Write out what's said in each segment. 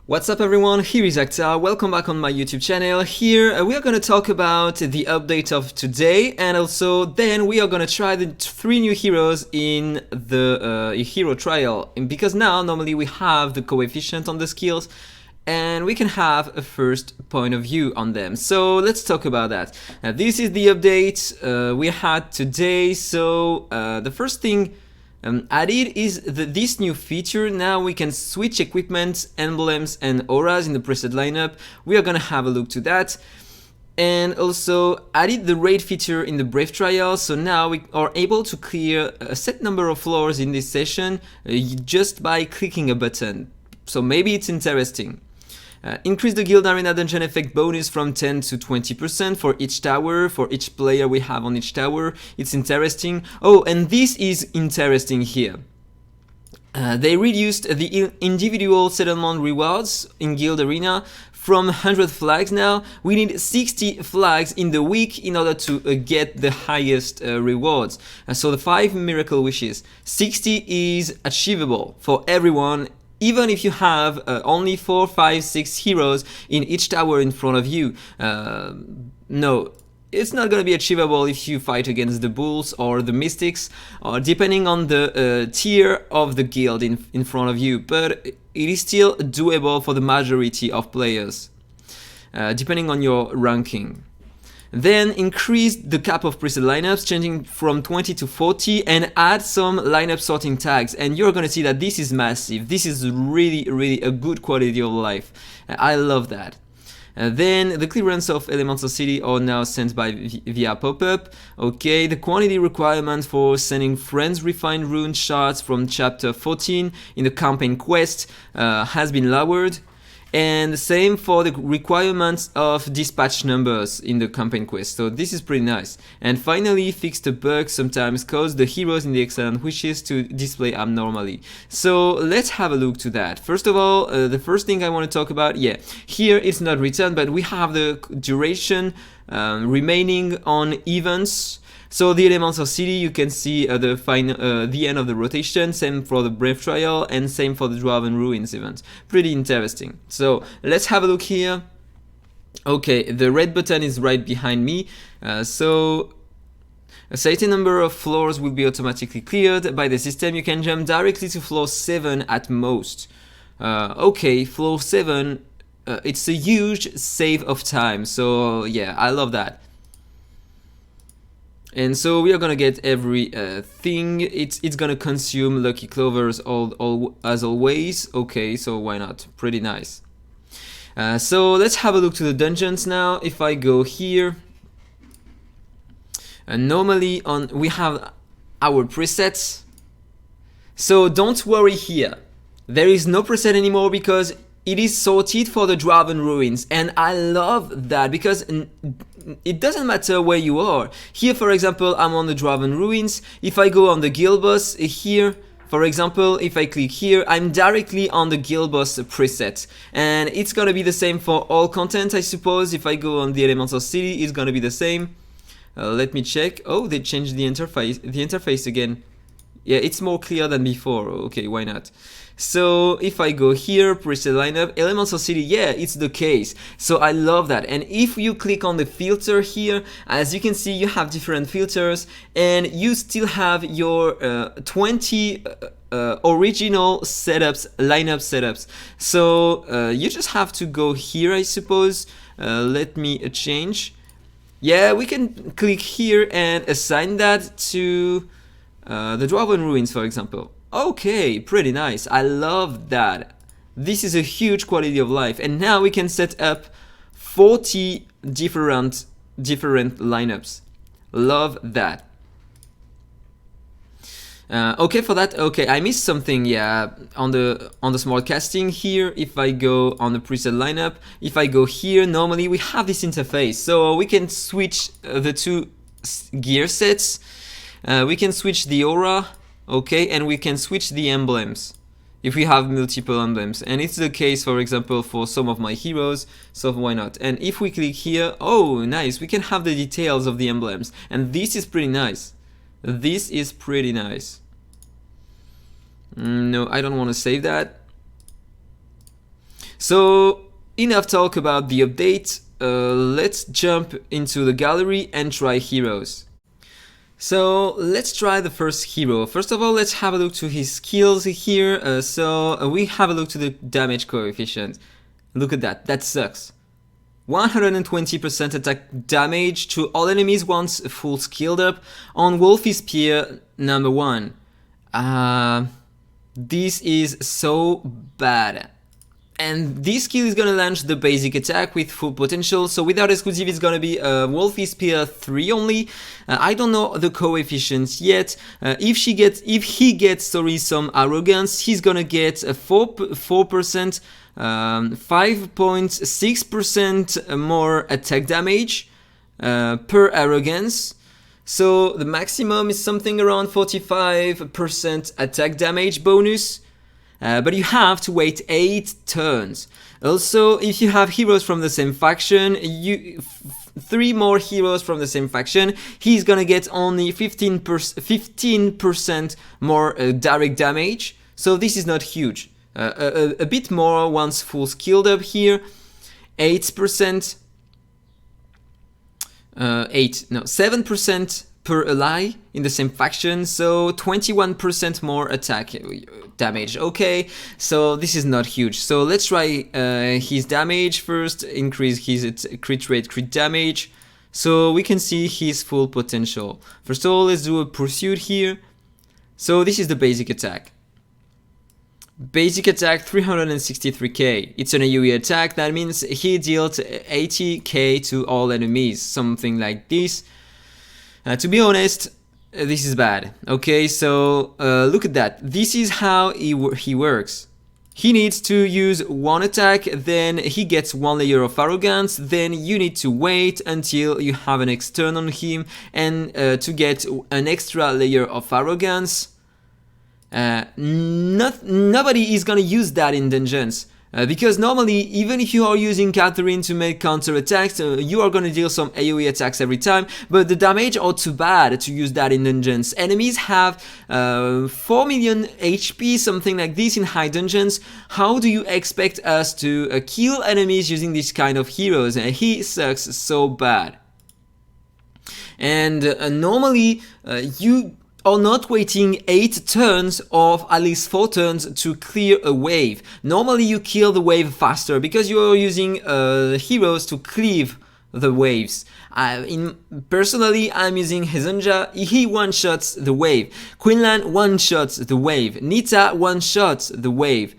What's up everyone, here is AhkTaar, welcome back on my YouTube channel. Here we are going to talk about the update of today, and also then we are going to try the 3 new heroes in the hero trial, and because now normally we have the coefficient on the skills and we can have a first point of view on them. So let's talk about that. This is the update we had today. So the first thing added is this new feature. Now we can switch equipment, emblems and auras in the preset lineup. We are gonna have a look to that. And also added the raid feature in the Brave trial, so now we are able to clear a set number of floors in this session just by clicking a button. So maybe it's interesting. Increase the Guild Arena Dungeon effect bonus from 10 to 20% for each tower, for each player we have on each tower. It's interesting. Oh, and this is interesting here. They reduced the individual settlement rewards in Guild Arena from 100 flags now. We need 60 flags in the week in order to get the highest rewards. So the 5 miracle wishes. 60 is achievable for everyone, even if you have only 4, 5, 6 heroes in each tower in front of you. No, it's not going to be achievable if you fight against the Bulls or the Mystics, or depending on the tier of the guild in front of you, but it is still doable for the majority of players, depending on your ranking. Then increase the cap of preset lineups, changing from 20 to 40, and add some lineup sorting tags, and you're gonna see that this is massive. This is really a good quality of life. I love that. Then the clearance of Elemental City are now sent via pop-up. Okay, the quantity requirement for sending friends refined rune shards from chapter 14 in the campaign quest has been lowered. And the same for the requirements of dispatch numbers in the campaign quest, so this is pretty nice. And finally, fixed a bug sometimes cause the heroes in the excellent wishes to display abnormally. So let's have a look to that. First of all, the first thing I want to talk about, yeah, here it's not written, but we have the duration remaining on events. So the Elemental City, you can see the end of the rotation, same for the Brave Trial, and same for the Dwarven Ruins event. Pretty interesting. So let's have a look here. Okay, the red button is right behind me. So a certain number of floors will be automatically cleared by the system. You can jump directly to floor 7 at most. Okay, floor 7, it's a huge save of time. So yeah, I love that. And so we are gonna get every thing. It's gonna consume lucky clovers as always. Okay, so why not? Pretty nice. So let's have a look to the dungeons now. If I go here, normally we have our presets. So don't worry here. There is no preset anymore because it is sorted for the Dwarven Ruins, and I love that because it doesn't matter where you are. Here, for example, I'm on the Dwarven Ruins. If I go on the Guild Boss here, for example, if I click here, I'm directly on the Guild Boss preset, and it's gonna be the same for all content, I suppose. If I go on the Elemental City, it's gonna be the same. Let me check. Oh, they changed the interface again. Yeah, it's more clear than before. Okay, why not? So if I go here, preset lineup, Elemental City, yeah, it's the case. So I love that. And if you click on the filter here, as you can see, you have different filters, and you still have your 20 original setups, lineup setups. So you just have to go here, I suppose. Let me change. Yeah, we can click here and assign that to the Dwarven Ruins, for example. Okay, pretty nice. I love that. This is a huge quality of life. And now we can set up 40 different lineups. Love that. Okay, for that, okay, I missed something. Yeah, on the smart casting here, if I go on the preset lineup, if I go here, normally we have this interface, so we can switch the 2 gear sets. We can switch the aura, okay, and we can switch the emblems if we have multiple emblems, and it's the case, for example, for some of my heroes, so why not? And if we click here, oh nice, we can have the details of the emblems, and this is pretty nice. This is pretty nice. No, I don't want to save that. So enough talk about the update. Let's jump into the gallery and try heroes. So let's try the first hero. First of all, let's have a look to his skills here. So we have a look to the damage coefficient. Look at that, that sucks. 120% attack damage to all enemies once full skilled up on Wolfie Spear number 1. This is so bad. And this skill is gonna launch the basic attack with full potential, so without exclusive it's gonna be Wolfie Spear 3 only. I don't know the coefficients yet. If he gets some arrogance, he's gonna get a 4%, 5.6% more attack damage per arrogance. So the maximum is something around 45% attack damage bonus. But you have to wait 8 turns. Also, if you have heroes from the same faction, 3 more heroes from the same faction, he's gonna get only 15% more direct damage. So this is not huge. A bit more once full skilled up here. 8%. 7% per ally in the same faction, so 21% more attack damage. Okay, so this is not huge. So let's try his damage first, increase his crit rate, crit damage, so we can see his full potential. First of all, let's do a pursuit here. So this is the basic attack. Basic attack 363k. It's an AoE attack, that means he dealt 80k to all enemies, something like this. To be honest, this is bad. Okay, so look at that. This is how he works. He needs to use one attack, then he gets 1 layer of arrogance, then you need to wait until you have an extern on him and to get an extra layer of arrogance. Nobody is gonna use that in dungeons. Because normally, even if you are using Catherine to make counter attacks, you are gonna deal some AoE attacks every time, but the damage are too bad to use that in dungeons. Enemies have 4 million HP, something like this in high dungeons. How do you expect us to kill enemies using this kind of heroes? He sucks so bad. And normally, you are not waiting 8 turns or at least 4 turns to clear a wave. Normally you kill the wave faster because you are using heroes to cleave the waves. Personally, I'm using Hezonja. He one-shots the wave. Quinlan one-shots the wave. Nita one-shots the wave.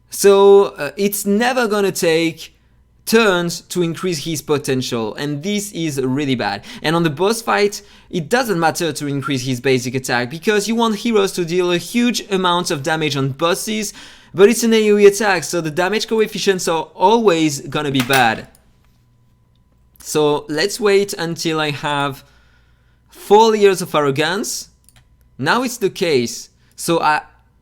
So it's never gonna take turns to increase his potential, and this is really bad. And on the boss fight, it doesn't matter to increase his basic attack because you want heroes to deal a huge amount of damage on bosses, but it's an AoE attack, so the damage coefficients are always gonna be bad. So let's wait until I have 4 layers of arrogance. Now it's the case. So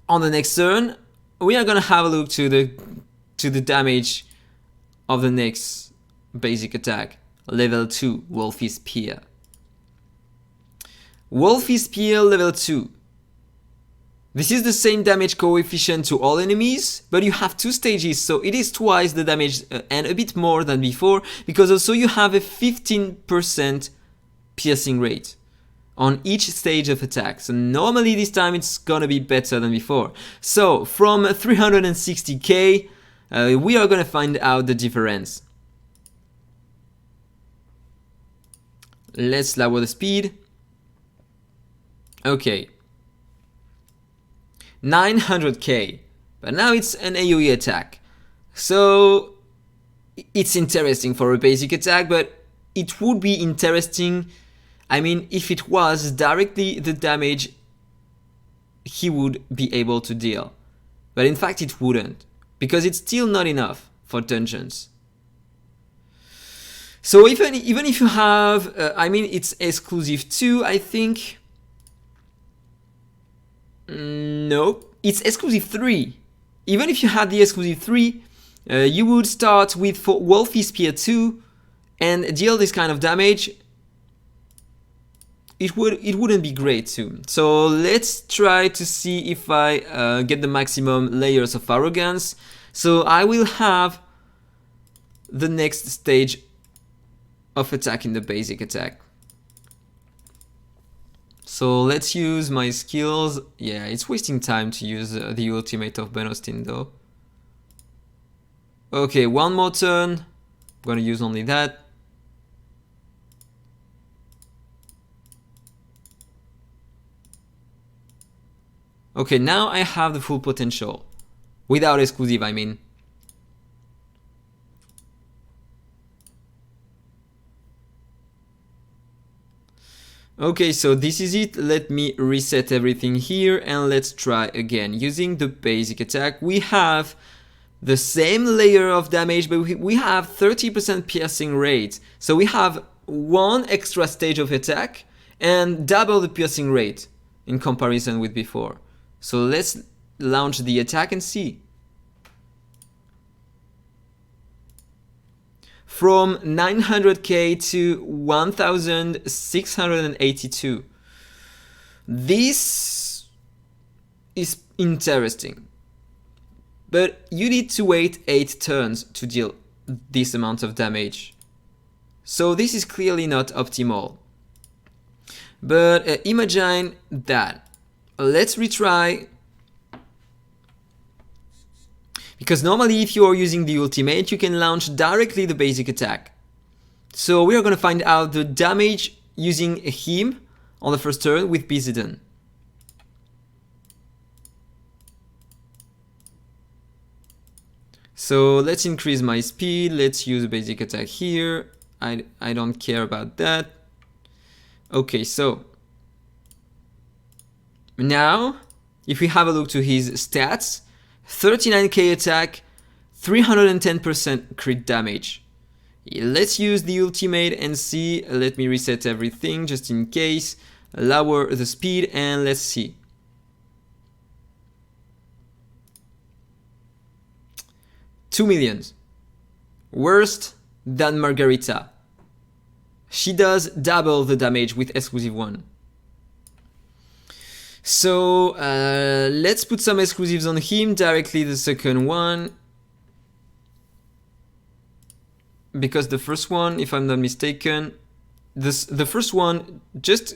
on the next turn, we are gonna have a look to the damage of the next basic attack, level 2, Wolfie Spear. Wolfie Spear level 2. This is the same damage coefficient to all enemies, but you have 2 stages, so it is twice the damage and a bit more than before, because also you have a 15% piercing rate on each stage of attack. So normally this time it's gonna be better than before. So from 360k, we are gonna find out the difference. Let's lower the speed. Okay. 900k. But now it's an AoE attack. So it's interesting for a basic attack, but it would be interesting, I mean, if it was directly the damage he would be able to deal. But in fact it wouldn't, because it's still not enough for dungeons. So even if you have, I mean, it's exclusive 2, I think. No, it's exclusive 3. Even if you had the exclusive 3, you would start with Wolfie Spear 2 and deal this kind of damage. It wouldn't be great too. So let's try to see if I get the maximum layers of arrogance. So I will have the next stage of attack in the basic attack. So let's use my skills. Yeah, it's wasting time to use the ultimate of Ben Austin though. Okay, one more turn. I'm gonna use only that. Okay, now I have the full potential. Without exclusive, I mean. Okay, so this is it. Let me reset everything here and let's try again. Using the basic attack, we have the same layer of damage, but we have 30% piercing rate. So we have one extra stage of attack and double the piercing rate in comparison with before. So let's launch the attack and see. From 900k to 1682. This is interesting. But you need to wait 8 turns to deal this amount of damage. So this is clearly not optimal. But imagine that. Let's retry. Because normally if you are using the ultimate, you can launch directly the basic attack. So we are going to find out the damage using him on the first turn with Bizidon. So let's increase my speed. Let's use a basic attack here. I don't care about that. Okay, so now if we have a look to his stats, 39k attack, 310% crit damage. Let's use the ultimate and see. Let me reset everything just in case. Lower the speed and let's see. $2 million. Worse than Margarita. She does double the damage with exclusive 1. So let's put some exclusives on him, directly the second one. Because the first one, if I'm not mistaken, the first one just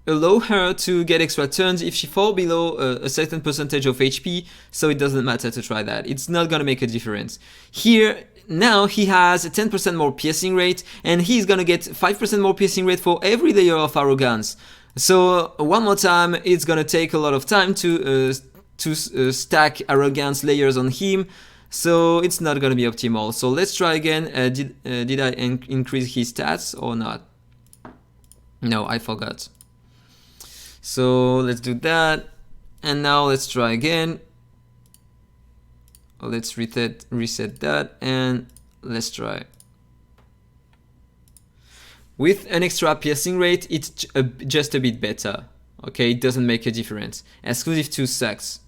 allow her to get extra turns if she falls below a certain percentage of HP, so it doesn't matter to try that. It's not gonna make a difference. Here, now he has a 10% more piercing rate, and he's gonna get 5% more piercing rate for every layer of arrogance. So one more time, it's gonna take a lot of time to stack arrogance layers on him, so it's not gonna be optimal. So let's try again. Did I increase his stats or not? No, I forgot. So let's do that, and now let's try again. Let's reset that, and let's try. With an extra piercing rate, it's just a bit better. Okay, it doesn't make a difference. Exclusive 2 sucks.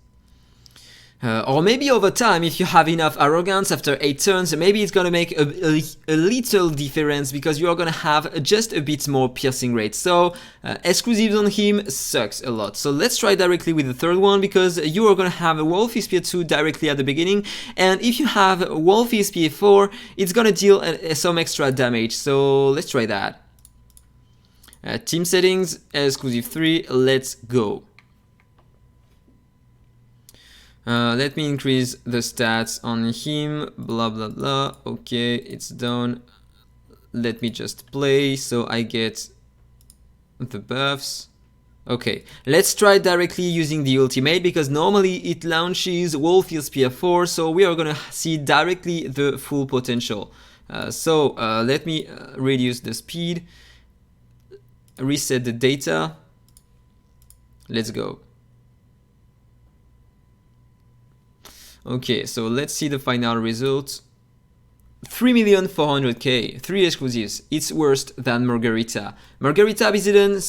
Or maybe over time, if you have enough arrogance after 8 turns, maybe it's gonna make a little difference because you are gonna have just a bit more piercing rate. So exclusives on him sucks a lot. So let's try directly with the third one, because you are gonna have a Wolfie Spear 2 directly at the beginning, and if you have Wolfie Spear 4, it's gonna deal some extra damage. So let's try that. Team settings, exclusive 3, let's go. Let me increase the stats on him, blah blah blah. Okay, it's done. Let me just play so I get the buffs. Okay, let's try directly using the ultimate, because normally it launches Wolfie Spear 4, so we are gonna see directly the full potential. Let me reduce the speed, reset the data. Let's go. Okay, so let's see the final result. 3,400,000, 3 exclusives. It's worse than Margarita. Margarita Bizidon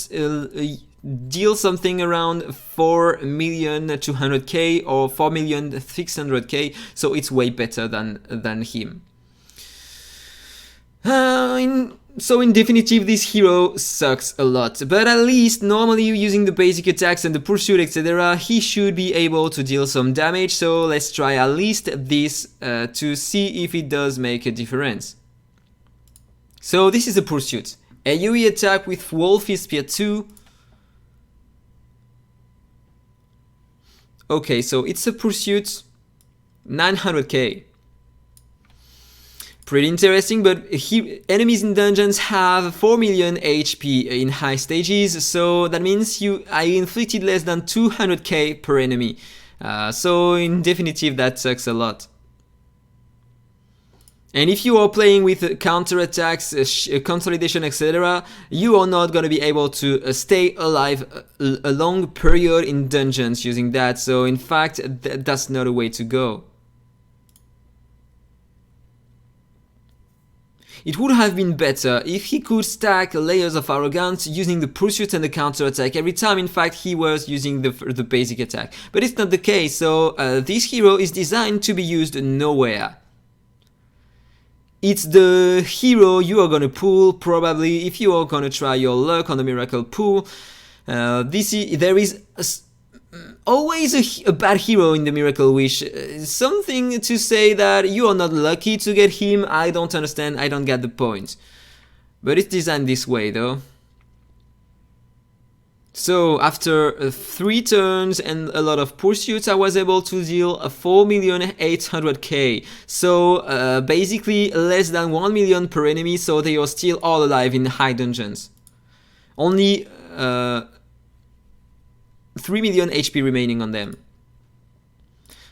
deals something around 4,200,000 or 4,600,000, so it's way better than him. So in definitive, this hero sucks a lot, but at least normally using the basic attacks and the pursuit, etc., he should be able to deal some damage. So let's try at least this to see if it does make a difference. So this is a pursuit. AoE attack with Wolfie Spear 2. Okay, so it's a pursuit, 900k. Pretty interesting, but enemies in dungeons have 4 million HP in high stages, so that means I inflicted less than 200k per enemy. So in definitive, that sucks a lot. And if you are playing with counter attacks, consolidation, etc., you are not gonna be able to stay alive a long period in dungeons using that. So in fact, that's not a way to go. It would have been better if he could stack layers of arrogance using the pursuit and the counter attack every time in fact he was using the basic attack. But it's not the case, so this hero is designed to be used nowhere. It's the hero you are gonna pull probably if you are gonna try your luck on the miracle pool. There is always a bad hero in the Miracle Wish. Something to say that you are not lucky to get him, I don't understand, I don't get the point. But it's designed this way though. So after 3 turns and a lot of pursuits, I was able to deal 4,800k. So basically less than 1 million per enemy, so they are still all alive in high dungeons. Only 3 million HP remaining on them.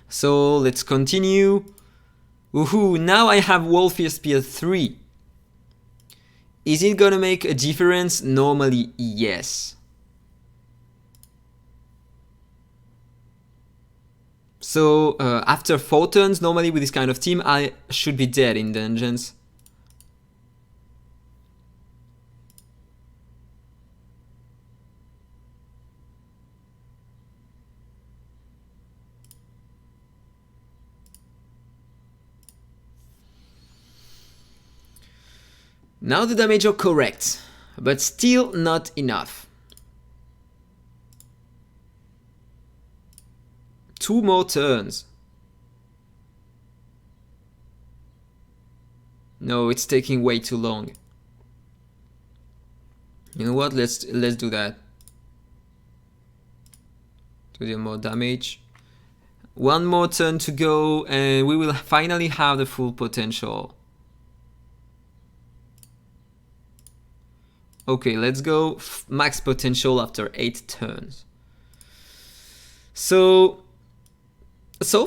So let's continue. Woohoo, now I have Wolfie Spear 3. Is it gonna make a difference? Normally, yes. So after 4 turns, normally with this kind of team, I should be dead in dungeons. Now the damage are correct, but still not enough. 2 more turns. No, it's taking way too long. You know what? Let's do that. To deal more damage. 1 more turn to go, and we will finally have the full potential. Okay, let's go max potential after 8 turns. So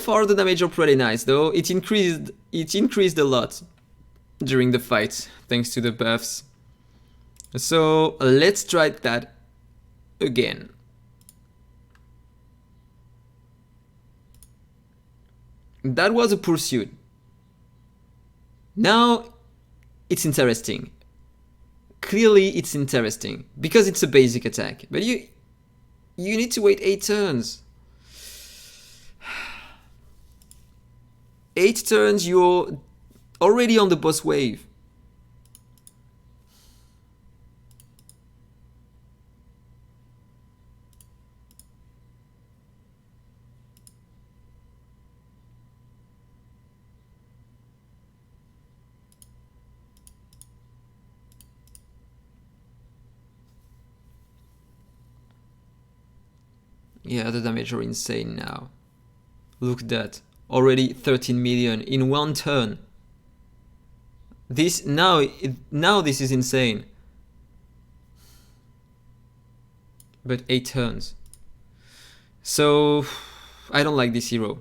far the damage are pretty nice though. It increased a lot during the fight thanks to the buffs. So let's try that again. That was a pursuit. Now it's interesting. Clearly it's interesting because it's a basic attack, but you need to wait 8 turns. 8 turns, you're already on the boss wave. Yeah, the damage are insane now. Look at that. Already 13 million in 1 turn. This now this is insane. But 8 turns. So I don't like this hero.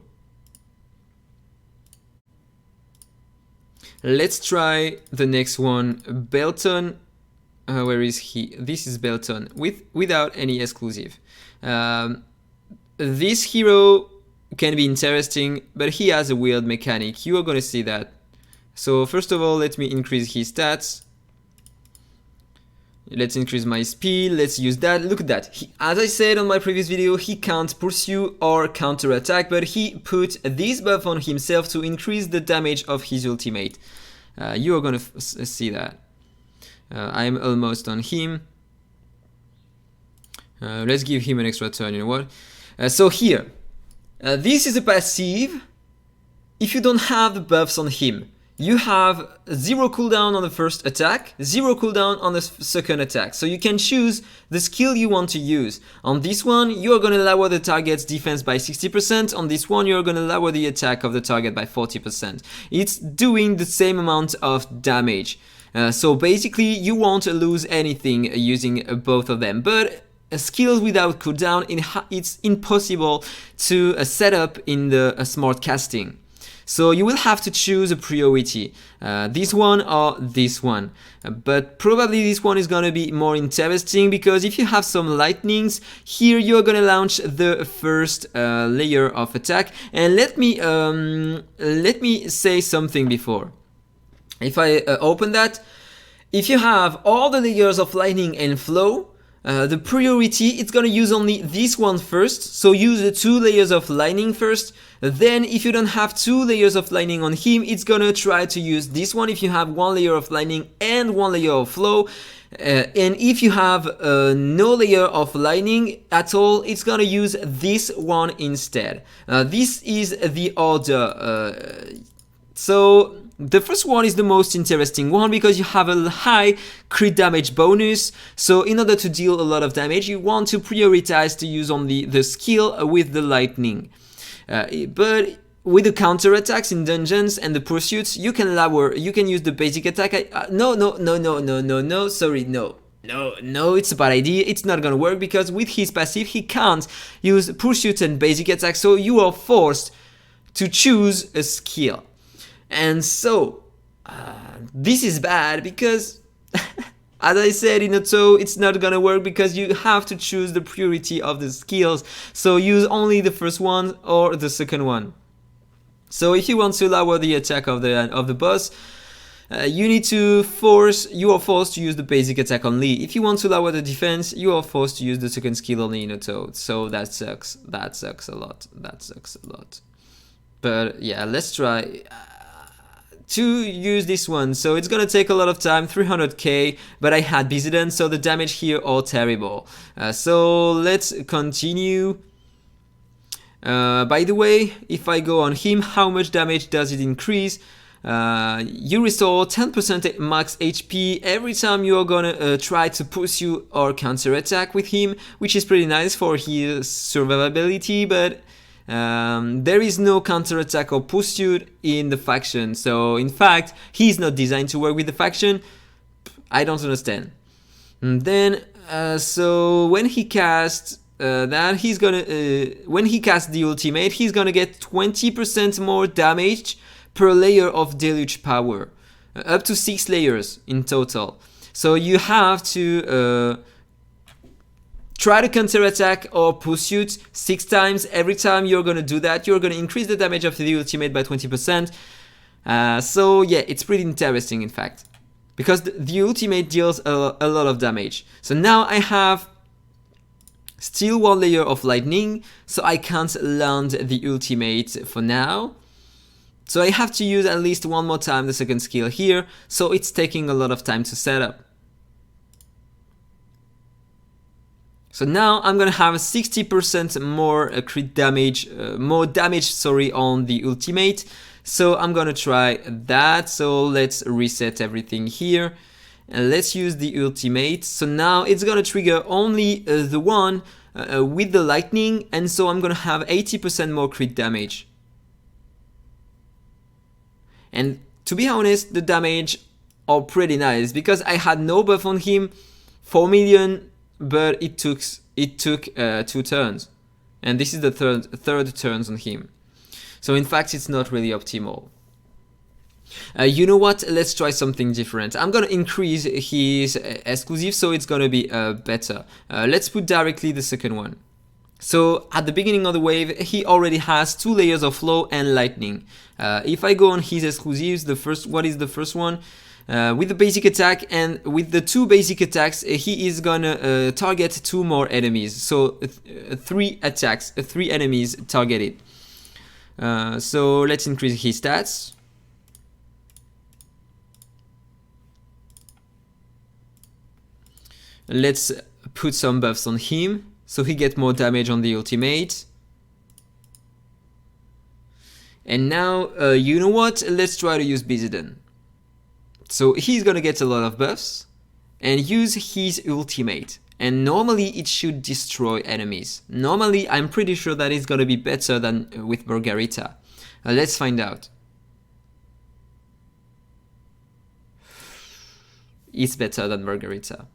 Let's try the next one. Belton. Where is he? This is Belton without any exclusive. This hero can be interesting, but he has a weird mechanic. You are gonna see that. So first of all, let me increase his stats. Let's increase my speed. Let's use that. Look at that. As I said on my previous video, he can't pursue or counter attack, but he put this buff on himself to increase the damage of his ultimate. You are gonna see that. I'm almost on him. Let's give him an extra turn, you know what? So here, this is a passive. If you don't have the buffs on him, you have 0 cooldown on the first attack, 0 cooldown on the second attack. So you can choose the skill you want to use. On this one, you're going to lower the target's defense by 60%. On this one, you're going to lower the attack of the target by 40%. It's doing the same amount of damage. So basically, you won't lose anything using both of them. But skills without cooldown, it's impossible to set up in the smart casting. So you will have to choose a priority, this one or this one. But probably this one is gonna be more interesting, because if you have some lightnings, here you're gonna launch the first layer of attack. And let me say something before. If I open that, if you have all the layers of lightning and flow, the priority, it's gonna use only this one first, so use the 2 layers of lightning first. Then if you don't have 2 layers of lightning on him, it's gonna try to use this one if you have 1 layer of lightning and 1 layer of flow. And if you have no layer of lightning at all, it's gonna use this one instead. This is the order. So the first one is the most interesting one, because you have a high crit damage bonus. So in order to deal a lot of damage, you want to prioritize to use only the skill with the lightning. But with the counter attacks in dungeons and the pursuits, you can use the basic attack. No, it's a bad idea. It's not gonna work, because with his passive, he can't use pursuit and basic attack. So you are forced to choose a skill. And so, this is bad, because, as I said in auto, it's not gonna work, because you have to choose the priority of the skills. So use only the first one or the second one. So if you want to lower the attack of the boss, you are forced to use the basic attack only. If you want to lower the defense, you are forced to use the second skill only in auto. So that sucks. That sucks a lot. But yeah, let's try to use this one. So it's gonna take a lot of time, 300k, but I had Bizident, so the damage here are terrible. So let's continue. By the way, if I go on him, how much damage does it increase? You restore 10% max HP every time you are gonna try to pursue or counter attack with him, which is pretty nice for his survivability, but there is no counterattack or pursuit in the faction. So in fact, he's not designed to work with the faction. I don't understand. And then so when he casts that, he's gonna when he casts the ultimate, he's gonna get 20% more damage per layer of deluge power, up to 6 layers in total. So you have to try to counter-attack or pursuit 6 times. Every time you're gonna do that, you're gonna increase the damage of the ultimate by 20%. So yeah, it's pretty interesting in fact, because the ultimate deals a lot of damage. So now I have still 1 layer of lightning, so I can't land the ultimate for now. So I have to use at least 1 more time the second skill here, so it's taking a lot of time to set up. So now I'm gonna have 60% more crit damage, more damage, on the ultimate. So I'm gonna try that. So let's reset everything here. And let's use the ultimate. So now it's gonna trigger only the one with the lightning, and so I'm gonna have 80% more crit damage. And to be honest, the damage are pretty nice, because I had no buff on him, 4 million, but it took 2 turns, and this is the third turns on him. So in fact, it's not really optimal. You know what? Let's try something different. I'm gonna increase his exclusive, so it's gonna be better. Let's put directly the second one. So at the beginning of the wave, he already has 2 layers of flow and lightning. If I go on his exclusives, what is the first one? With the basic attack, and with the 2 basic attacks, he is gonna target 2 more enemies. So 3 attacks, 3 enemies targeted. So let's increase his stats. Let's put some buffs on him, so he gets more damage on the ultimate. And now, you know what? Let's try to use Bizidon. So he's gonna get a lot of buffs and use his ultimate. And normally it should destroy enemies. Normally, I'm pretty sure that it's gonna be better than with Margarita. Let's find out. It's better than Margarita.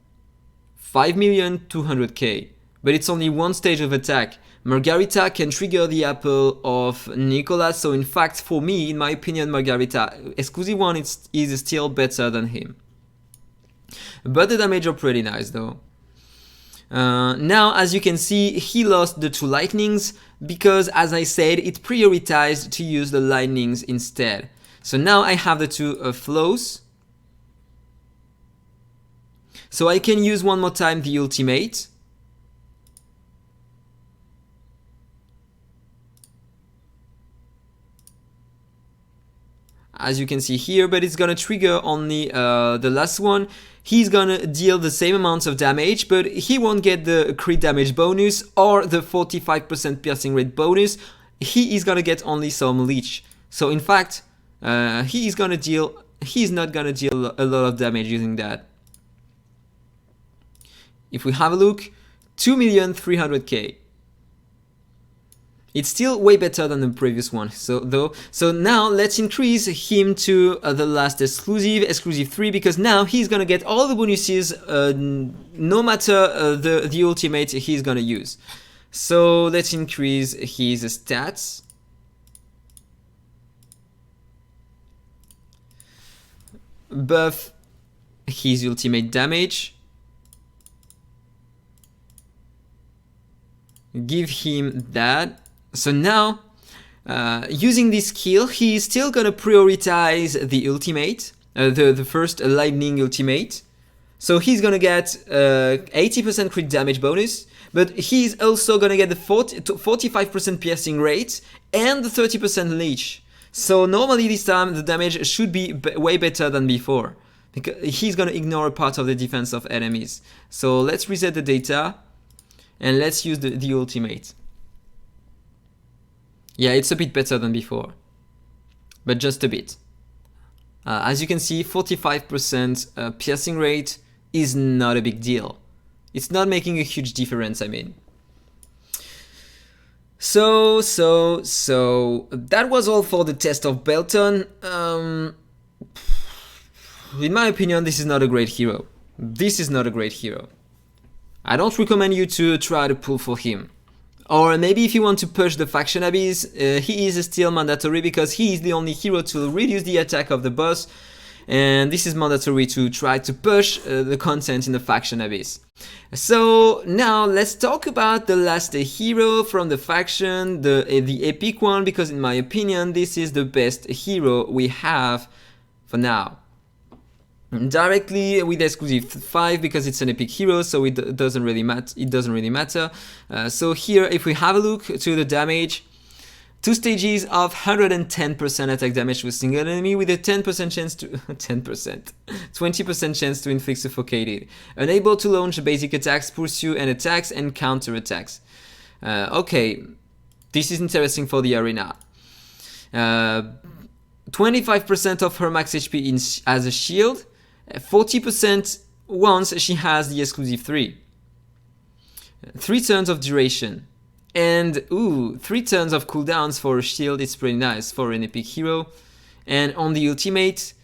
5,200,000, but it's only one stage of attack. Margarita can trigger the apple of Nicolas, so in fact, for me, in my opinion, Margarita, exclusive one is still better than him. But the damage are pretty nice though. Now, as you can see, he lost the 2 lightnings because, as I said, it prioritized to use the lightnings instead. So now I have the 2 flows. So I can use one more time the ultimate. As you can see here, but it's gonna trigger only the last one. He's gonna deal the same amount of damage, but he won't get the crit damage bonus or the 45% piercing rate bonus. He is gonna get only some leech. So in fact, he's not gonna deal a lot of damage using that. If we have a look, 2,300,000. It's still way better than the previous one. So now let's increase him to the last exclusive 3, because now he's gonna get all the bonuses no matter the ultimate he's gonna use. So let's increase his stats. Buff his ultimate damage. Give him that. So now, using this skill, he is still gonna prioritize the ultimate, the first lightning ultimate. So he's gonna get 80% crit damage bonus, but he's also gonna get the 45% piercing rate and the 30% leech. So normally this time the damage should be way better than before, because he's gonna ignore a part of the defense of enemies. So let's reset the data and let's use the ultimate. Yeah, it's a bit better than before, but just a bit. As you can see, 45% piercing rate is not a big deal. It's not making a huge difference, I mean. So that was all for the test of Belton. In my opinion, this is not a great hero. This is not a great hero. I don't recommend you to try to pull for him. Or maybe if you want to push the faction abyss, he is still mandatory because he is the only hero to reduce the attack of the boss, and this is mandatory to try to push the content in the faction abyss. So now let's talk about the last hero from the faction, the epic one, because in my opinion this is the best hero we have for now. Directly with exclusive 5 because it's an epic hero, so it doesn't really matter. So here, if we have a look to the damage, 2 stages of 110% attack damage to a single enemy with a 10% chance to 20% chance to inflict suffocated. Unable to launch basic attacks, pursue and attacks, and counter attacks. Okay, this is interesting for the arena. 25% of her max HP as a shield. 40% once she has the exclusive 3. 3 turns of duration. And 3 turns of cooldowns for a shield is pretty nice for an epic hero. And on the ultimate,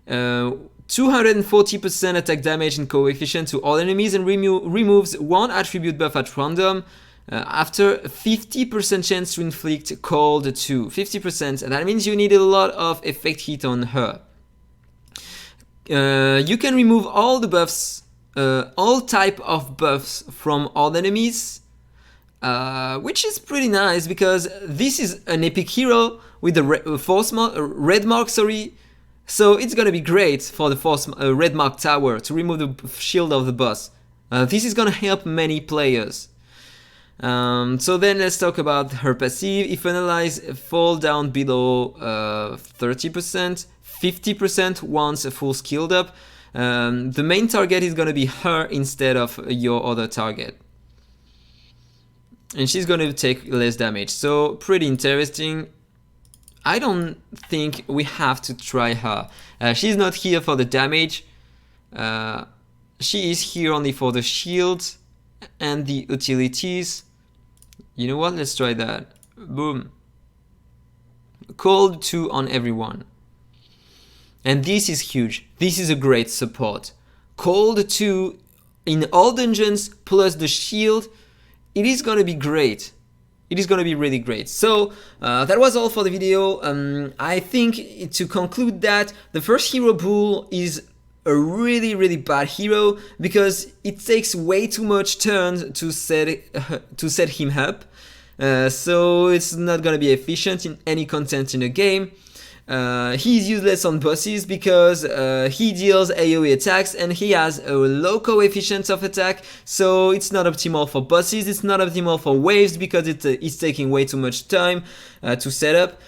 240% attack damage in coefficient to all enemies and removes 1 attribute buff at random. After 50% chance to inflict cold too. 50%, and that means you need a lot of effect hit on her. You can remove all the buffs, all type of buffs from all enemies, which is pretty nice because this is an epic hero with the red mark, sorry. So it's gonna be great for the red mark tower to remove the shield of the boss. This is gonna help many players. So then let's talk about her passive. If analyze fall down below 30%, 50% once full skilled up. the main target is gonna be her instead of your other target. And she's gonna take less damage, so pretty interesting. I don't think we have to try her. She's not here for the damage. She is here only for the shields and the utilities. You know what? Let's try that. Boom. Cold 2 on everyone. And this is huge. This is a great support. Cold 2 in all dungeons plus the shield. It is gonna be great. It is gonna be really great. So that was all for the video. I think to conclude that the first hero Boole is a really bad hero because it takes way too much turns to set him up. So it's not gonna be efficient in any content in the game. He's useless on bosses because he deals AoE attacks and he has a low coefficient of attack, so it's not optimal for bosses. It's not optimal for waves because it's taking way too much time to set up,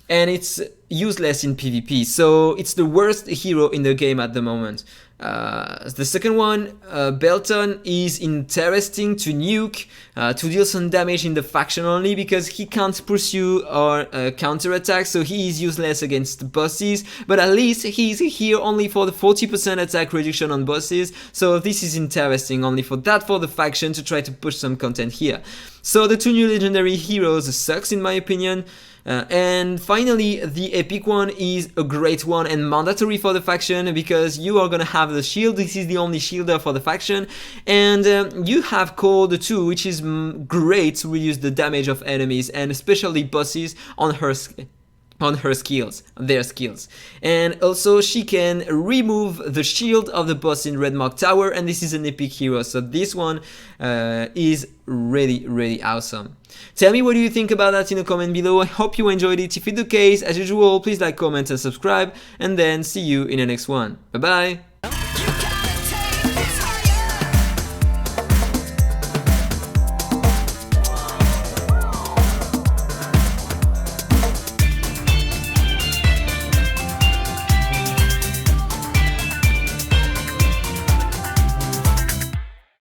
and it's useless in PvP, so it's the worst hero in the game at the moment. The second one, Belton, is interesting to nuke to deal some damage in the faction only because he can't pursue or counter attack, so he is useless against bosses, but at least he's here only for the 40% attack reduction on bosses, so this is interesting only for that, for the faction to try to push some content here. So the two new legendary heroes sucks in my opinion. And finally, the epic one is a great one and mandatory for the faction because you are gonna have the shield. This is the only shielder for the faction, and you have Cold 2, which is great to reduce the damage of enemies and especially bosses on her skills, their skills. And also she can remove the shield of the boss in Red Mark Tower, and this is an epic hero, so this one is really awesome. Tell me what do you think about that in the comment below. I hope you enjoyed it. If it's the case, as usual, please like, comment and subscribe, and then see you in the next one. Bye bye!